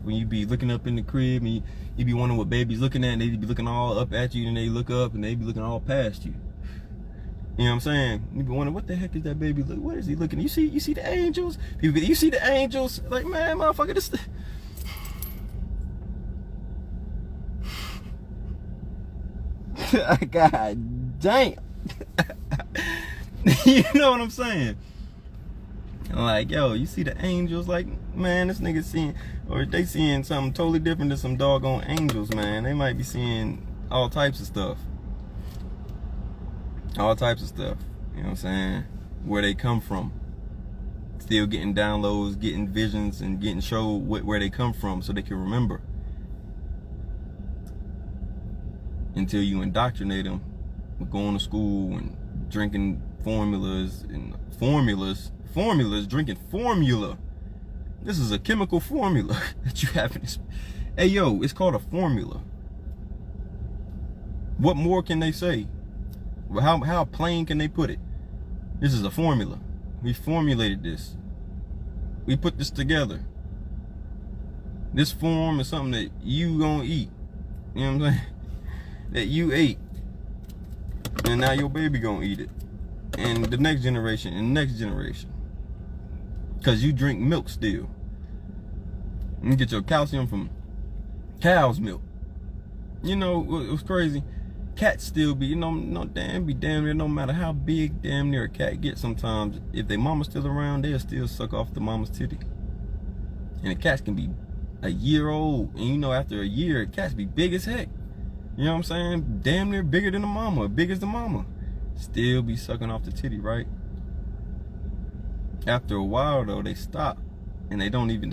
when you be looking up in the crib and you be wondering what baby's looking at, and they be looking all up at you, and they look up and they be looking all past you. You know what I'm saying? You be wondering, what the heck is that baby look? What is he looking? You see the angels? People, you see the angels? Like, man, motherfucker, this. God damn. You know what I'm saying? Like, yo, you see the angels? Like, man, this nigga seeing, or they seeing something totally different than some doggone angels, man. They might be seeing all types of stuff. All types of stuff. You know what I'm saying? Where they come from. Still getting downloads, getting visions, and getting showed where they come from so they can remember. Until you indoctrinate them with going to school and drinking formulas, drinking formula. This is a chemical formula that you have in this. Hey, yo, it's called a formula. What more can they say? How plain can they put it? This is a formula. We formulated this. We put this together. This form is something that you gonna eat. You know what I'm saying? That you ate. And now your baby gonna eat it. And the next generation, and the next generation. Because you drink milk still. You get your calcium from cow's milk. You know, it was crazy. Cats still be, be damn near, no matter how big damn near a cat gets sometimes, if their mama's still around, they'll still suck off the mama's titty. And the cats can be a year old, and after a year, cats be big as heck. You know what I'm saying? Damn near bigger than the mama, big as the mama. Still be sucking off the titty, right? After a while though, they stop. And they don't even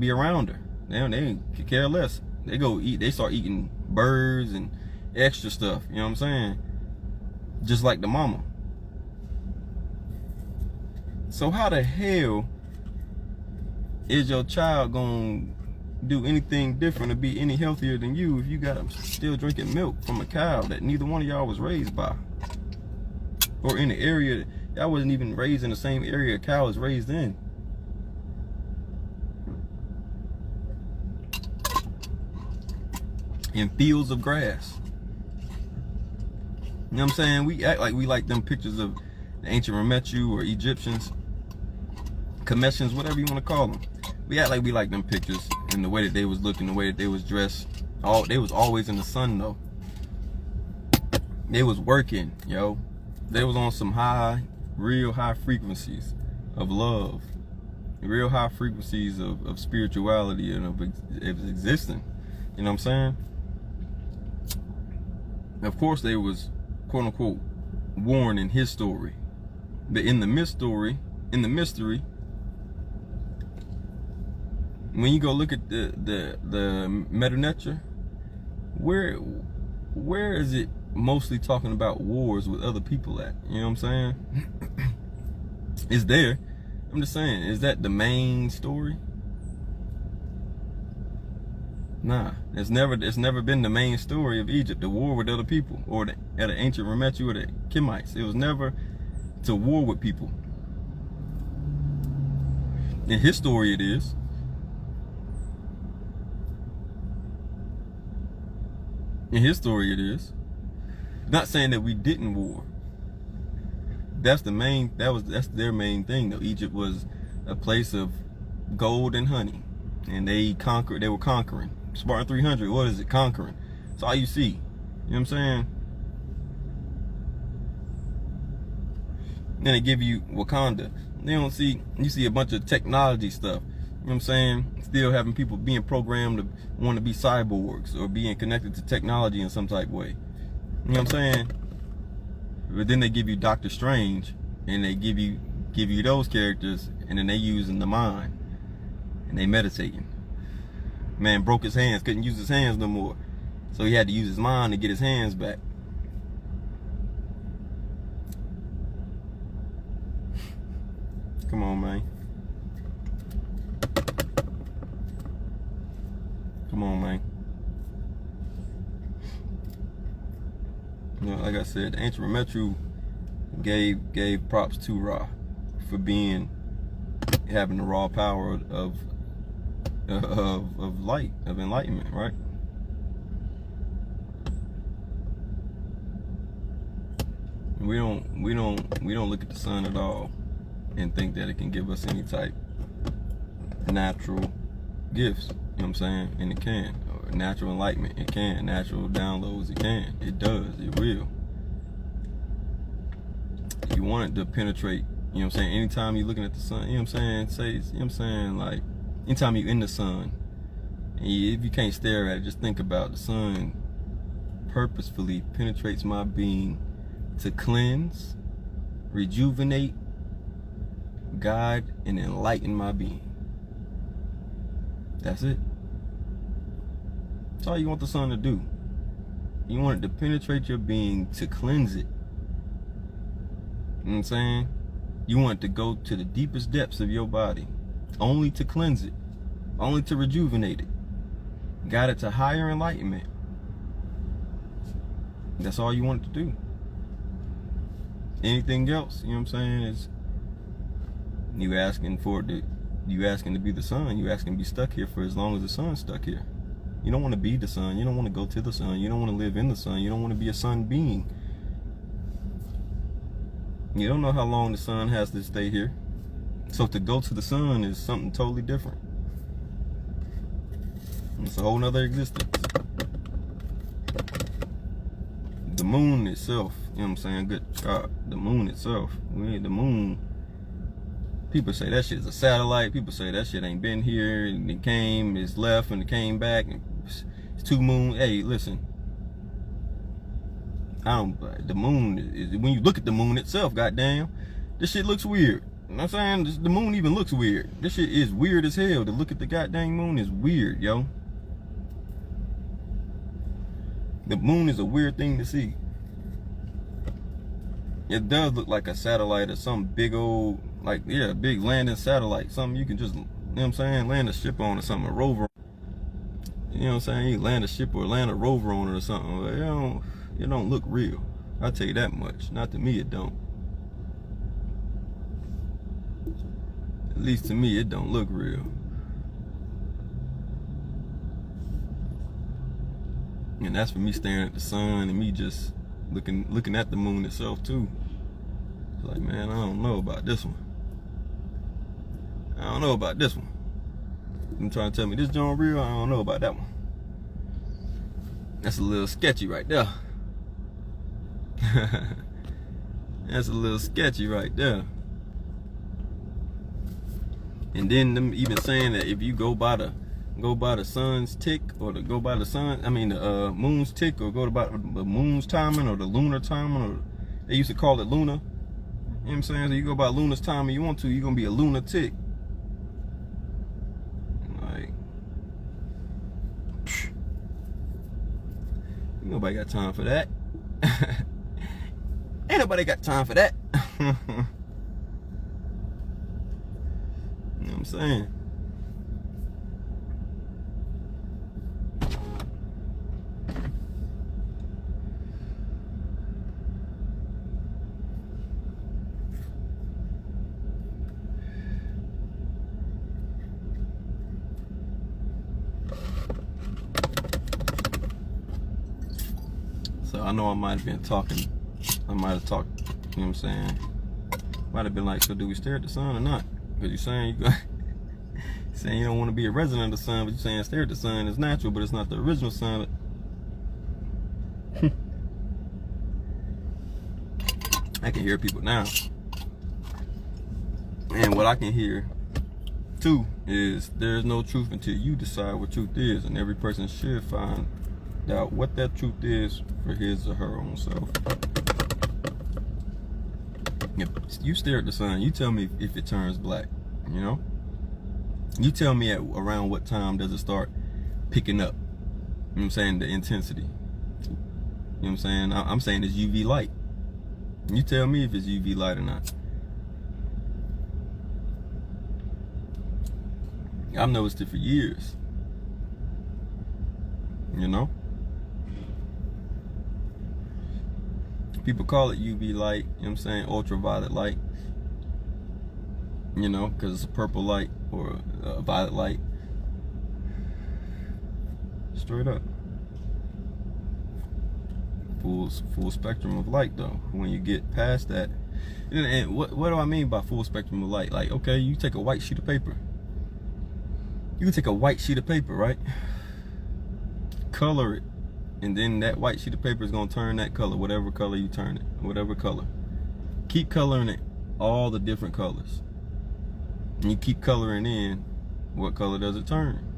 be around her. They care less. They go eat, they start eating birds and extra stuff, you know what I'm saying? Just like the mama. So how the hell is your child gonna do anything different or be any healthier than you if you got them still drinking milk from a cow that neither one of y'all was raised by? Or in the area, y'all wasn't even raised in the same area a cow is raised in. In fields of grass. You know what I'm saying? We act like we like them pictures of the ancient Remetu or Egyptians, Cometians, whatever you want to call them. We act like we like them pictures and the way that they was looking, the way that they was dressed. They was always in the sun though. They was working, yo. They was on some real high frequencies of love, real high frequencies of spirituality and of existing. You know what I'm saying? Of course, they was quote unquote warned in his story, but in the mystery, when you go look at the Meta Nature, where is it mostly talking about wars with other people at? You know what I'm saying? It's there. I'm just saying, is that the main story? Nah, it's never been the main story of Egypt, the war with other people, or the ancient Remetu or the Kemites. It was never to war with people. In his story it is. In his story it is. Not saying that we didn't war. That's their main thing though. Egypt was a place of gold and honey. And they were conquering. Spartan 300, what is it? Conquering. That's all you see. You know what I'm saying? Then they give you Wakanda. You see a bunch of technology stuff. You know what I'm saying? Still having people being programmed to want to be cyborgs or being connected to technology in some type of way. You know what I'm saying? But then they give you Doctor Strange and they give you those characters, and then they using the mind and they meditating. Man broke his hands, couldn't use his hands no more. So he had to use his mind to get his hands back. Come on, man. Come on, man. Like I said, the ancient Remetu gave props to Ra for having the raw power of of light, of enlightenment, right? We don't look at the sun at all and think that it can give us any type natural gifts, you know what I'm saying? And it can. Or natural enlightenment, it can. Natural downloads, it can. It does, it will. You want it to penetrate, you know what I'm saying? Anytime you're looking at the sun, you know what I'm saying? Say, you know what I'm saying? Like, anytime you're in the sun, and if you can't stare at it, just think about the sun purposefully penetrates my being to cleanse, rejuvenate, guide, and enlighten my being. That's it. That's all you want the sun to do. You want it to penetrate your being to cleanse it. You know what I'm saying? You want it to go to the deepest depths of your body, only to cleanse it, only to rejuvenate it, guide it to higher enlightenment. That's all you want it to do. Anything else, you know what I'm saying, is you asking for it to, you asking to be the sun, you asking to be stuck here for as long as the sun's stuck here. You don't want to be the sun, you don't want to go to the sun, you don't want to live in the sun, you don't want to be a sun being. You don't know how long the sun has to stay here. So to go to the sun is something totally different. It's a whole nother existence. The moon itself, you know what I'm saying? Good job. The moon itself. The moon, people say that shit is a satellite. People say that shit ain't been here and it came, it's left and it came back. It's two moons. Hey, listen. The moon is, when you look at the moon itself, goddamn, this shit looks weird. You know what I'm saying? The moon even looks weird. This shit is weird as hell. To look at the goddamn moon is weird, yo. The moon is a weird thing to see. It does look like a satellite or some big old, like, yeah, big landing satellite. Something you can just, you know what I'm saying, land a ship on or something, a rover. You know what I'm saying? You land a ship or land a rover on it or something. But it don't look real. I'll tell you that much. Not to me, it don't. At least to me, it don't look real. And that's for me staring at the sun and me just looking at the moon itself too. It's like, man, I don't know about this one. I don't know about this one. You trying to tell me this joint real? I don't know about that one. That's a little sketchy right there. That's a little sketchy right there. And then them even saying that if you go by the sun's tick, or to go by the sun, I mean the moon's tick, or go by the moon's timing or the lunar timing, or they used to call it lunar. You know what I'm saying? So you go by lunar's timing, you want to, you're gonna be a lunatic. Like, nobody got time for that. Ain't nobody got time for that. You know what I'm saying? So I know I might have been talking. I might have talked, you know what I'm saying? Might have been like, so do we stare at the sun or not? Because you're saying saying you don't want to be a resident of the sun, but you're saying stare at the sun is natural, but it's not the original sun. I can hear people now. And what I can hear too is there's no truth until you decide what truth is, and every person should find out what that truth is for his or her own self. If you stare at the sun, you tell me if it turns black, you know? You tell me around what time does it start picking up, you know what I'm saying, the intensity. You know what I'm saying? I'm saying it's UV light. You tell me if it's UV light or not. I've noticed it for years, you know? People call it UV light, you know what I'm saying, ultraviolet light, you know, because it's a purple light or a violet light. Straight up. Full spectrum of light though. When you get past that, and what do I mean by full spectrum of light? Like, okay, you take a white sheet of paper. You can take a white sheet of paper, right? Color it, and then that white sheet of paper is gonna turn that color, whatever color you turn it, whatever color. Keep coloring it, all the different colors. And you keep coloring in, what color does it turn?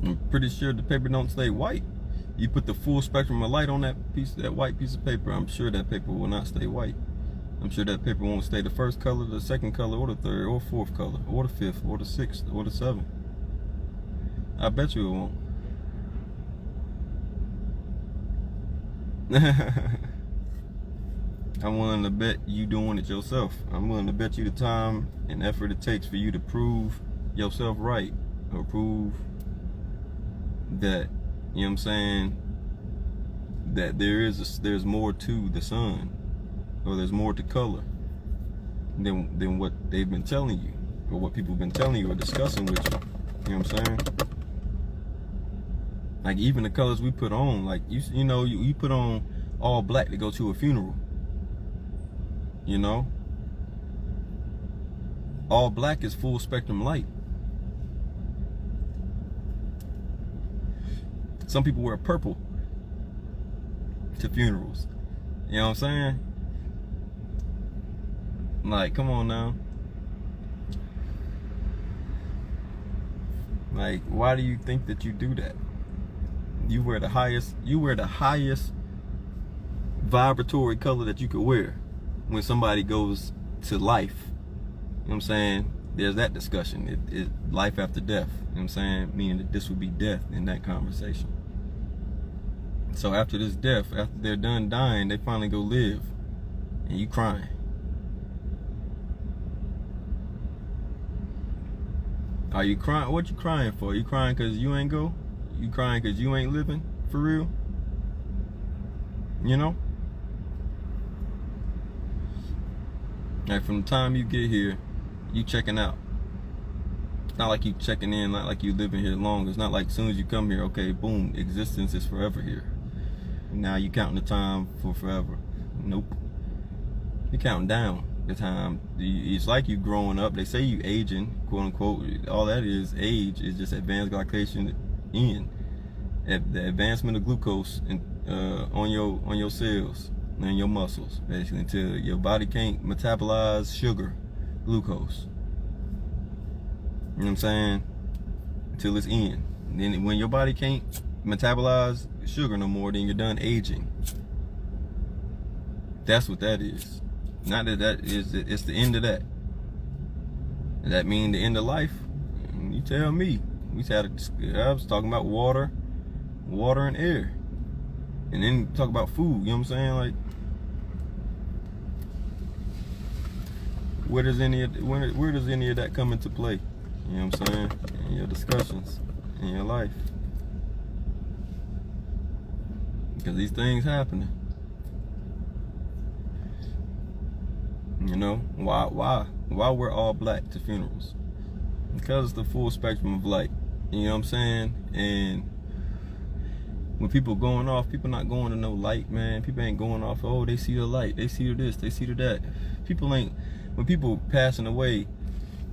I'm pretty sure the paper don't stay white. You put the full spectrum of light on that white piece of paper, I'm sure that paper will not stay white. I'm sure that paper won't stay the first color, the second color, or the third, or fourth color, or the fifth, or the sixth, or the seventh. I bet you it won't. I'm willing to bet you doing it yourself. I'm willing to bet you the time and effort it takes for you to prove yourself right, or prove that, you know what I'm saying, that there's more to the sun, or there's more to color than what they've been telling you, or what people have been telling you or discussing with you. You know what I'm saying? Like, even the colors we put on, like you know, you put on all black to go to a funeral. You know? All black is full spectrum light. Some people wear purple to funerals. You know what I'm saying? Like, come on now. Like, why do you think that you do that? You wear the highest vibratory color that you could wear when somebody goes to life. You know what I'm saying? There's that discussion. It life after death. You know what I'm saying? Meaning that this would be death in that conversation. So after this death, after they're done dying, they finally go live, and you crying. Are you crying? What you crying for? You crying because you ain't go? You crying because you ain't living for real? You know? Like, from the time you get here, you checking out. It's not like you checking in, not like you living here long. It's not like as soon as you come here, okay, boom, existence is forever here. Now you counting the time for forever. Nope. You're counting down the time. It's like you growing up. They say you aging, quote unquote. All that is, age is just advanced glycation in. The advancement of glucose on your cells and your muscles, basically, until your body can't metabolize sugar, glucose. You know what I'm saying? Until it's in. And then when your body can't metabolize sugar no more, then you're done aging. That's what that is. Not that it's the end of that. Does that mean the end of life? You tell me. I was talking about water and air. And then talk about food, you know what I'm saying? Like, where does any of that come into play? You know what I'm saying? In your discussions, in your life. Because these things happening. You know, why we're all black to funerals? Because it's the full spectrum of light. You know what I'm saying? And when people going off, people not going to no light, man. People ain't going off, oh, they see the light, they see the this, they see the that. People ain't, when people passing away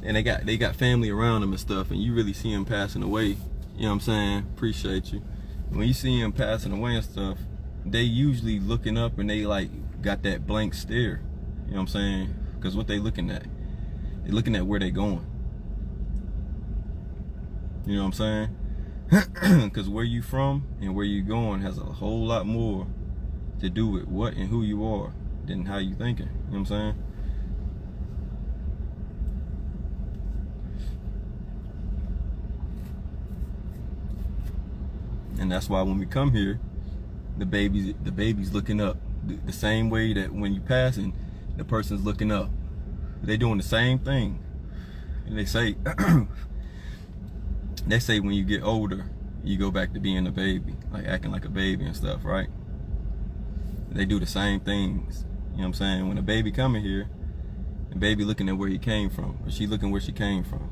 and they got family around them and stuff, and you really see them passing away, you know what I'm saying? Appreciate you. When you see them passing away and stuff, they usually looking up and they like got that blank stare. You know what I'm saying? Because what they looking at? They're looking at where they going. You know what I'm saying? Because where you from and where you going has a whole lot more to do with what and who you are than how you thinking. You know what I'm saying? And that's why when we come here, the baby's looking up the same way that when you passing, the person's looking up. They doing the same thing. And they say when you get older, you go back to being a baby, like acting like a baby and stuff, right? They do the same things. You know what I'm saying? When a baby coming here, And baby looking at where he came from, or she looking where she came from.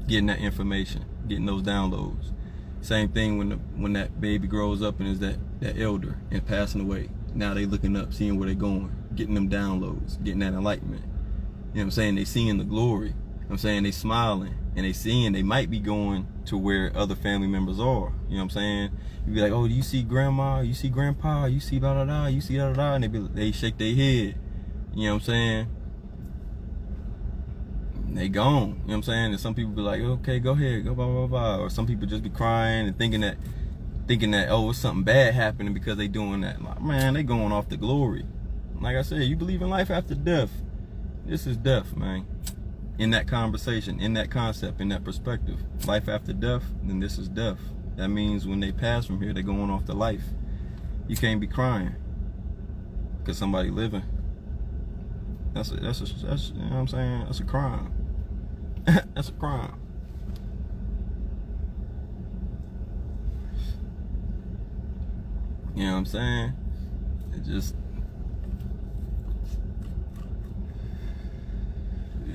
Getting that information, getting those downloads. Same thing when that baby grows up and is that elder and passing away. Now they looking up, seeing where they going, getting them downloads, getting that enlightenment. You know what I'm saying? They seeing the glory. You know what I'm saying? They smiling and they seeing they might be going to where other family members are. You know what I'm saying? You be like, oh, do you see grandma? You see grandpa? You see da da da? You see da da da? And they shake their head. You know what I'm saying? They gone. You know what I'm saying? And some people be like, okay, go ahead, go blah blah blah. Or some people just be crying and thinking that oh, it's something bad happening because they doing that. Like, man, they going off the glory. Like I said, you believe in life after death. This is death, man. In that conversation, in that concept, in that perspective, life after death, then this is death. That means when they pass from here, they're going off to life. You can't be crying because somebody living. That's you know what I'm saying? That's a crime. That's a crime. You know what I'm saying? It just,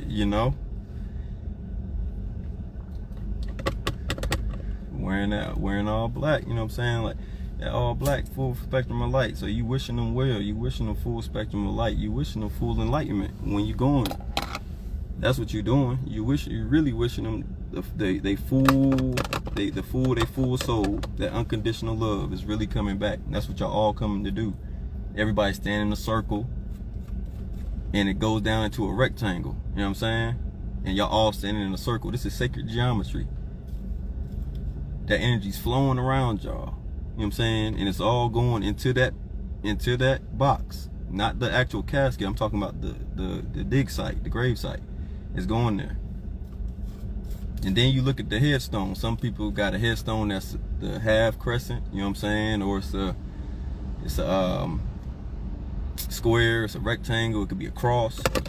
you know, wearing all black, you know what I'm saying? Like that all black, full spectrum of light. So you wishing them well, you wishing them full spectrum of light, you wishing them full enlightenment when you going. That's what you're doing. You really wishing them they full soul, that unconditional love is really coming back. That's what y'all all coming to do. Everybody standing in a circle and it goes down into a rectangle. You know what I'm saying? And y'all all standing in a circle. This is sacred geometry. That energy's flowing around y'all. You know what I'm saying? And it's all going into that box. Not the actual casket. I'm talking about the dig site, the grave site. It's going there. And then you look at the headstone. Some people got a headstone that's the half crescent, you know what I'm saying? Or it's a square, it's a rectangle, it could be a cross. You know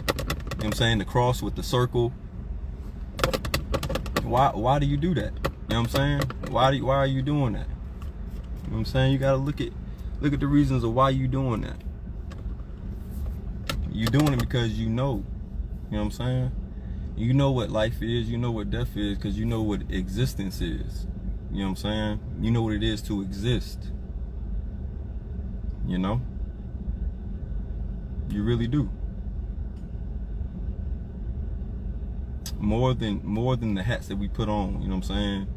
what I'm saying? The cross with the circle. Why do you do that? You know what I'm saying? Why are you doing that? You know what I'm saying? You gotta look at the reasons of why you doing that. You doing it because you know. You know what I'm saying? You know what life is, you know what death is, because you know what existence is. You know what I'm saying? You know what it is to exist. You know? You really do. More than the hats that we put on, you know what I'm saying?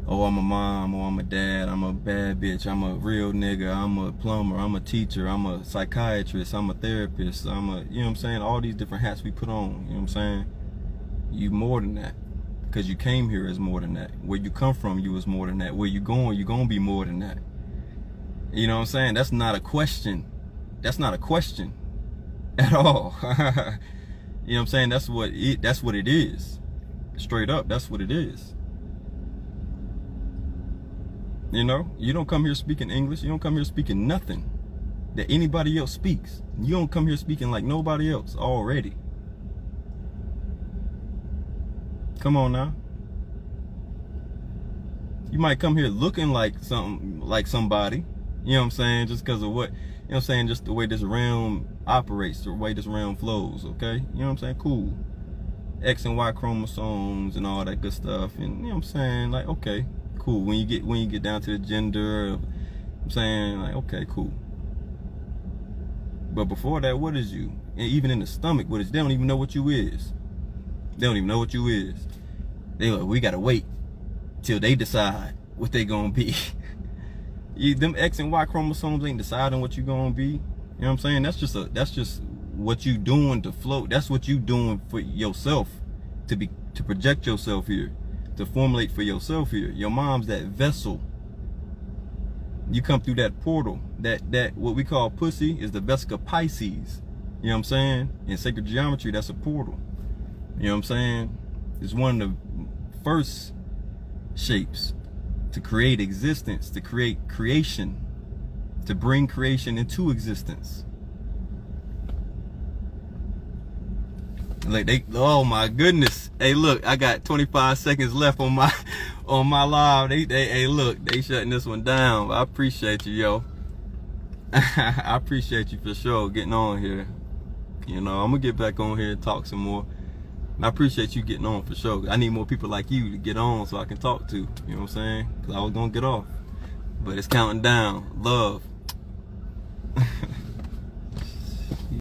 Oh, I'm a mom, or I'm a dad, I'm a bad bitch, I'm a real nigga, I'm a plumber, I'm a teacher, I'm a psychiatrist, I'm a therapist, you know what I'm saying? All these different hats we put on, you know what I'm saying? You more than that. Because you came here as more than that. Where you come from, you was more than that. Where you going, you're going to be more than that. You know what I'm saying? That's not a question. That's not a question at all. You know what I'm saying? That's what it is. Straight up, that's what it is. You know, you don't come here speaking English. You don't come here speaking nothing that anybody else speaks. You don't come here speaking like nobody else already. Come on now. You might come here looking like somebody. You know what I'm saying? Just because of what, you know what I'm saying? Just the way this realm operates, the way this realm flows, okay? You know what I'm saying? Cool. X and Y chromosomes and all that good stuff. And you know what I'm saying? Like, okay. Cool. When you get down to the gender, I'm saying, like, okay, cool. But before that, what is you? And even in the stomach, what is? They don't even know what you is. They don't even know what you is. They like, we gotta wait till they decide what they gonna be. Them X and Y chromosomes ain't deciding what you gonna be. You know what I'm saying? That's just what you doing to float. That's what you doing for yourself to project yourself here. To formulate for yourself here. Your mom's that vessel. You come through that portal. That what we call pussy is the Vesica Pisces. You know what I'm saying? In sacred geometry, that's a portal. You know what I'm saying? It's one of the first shapes to create existence, to create creation, to bring creation into existence. Like oh my goodness. Hey, look, I got 25 seconds left on my live. Hey, look, they shutting this one down. I appreciate you, yo. I appreciate you for sure getting on here. You know, I'm gonna get back on here and talk some more. And I appreciate you getting on for sure. I need more people like you to get on so I can talk to. You know what I'm saying? Because I was gonna get off. But it's counting down. Love.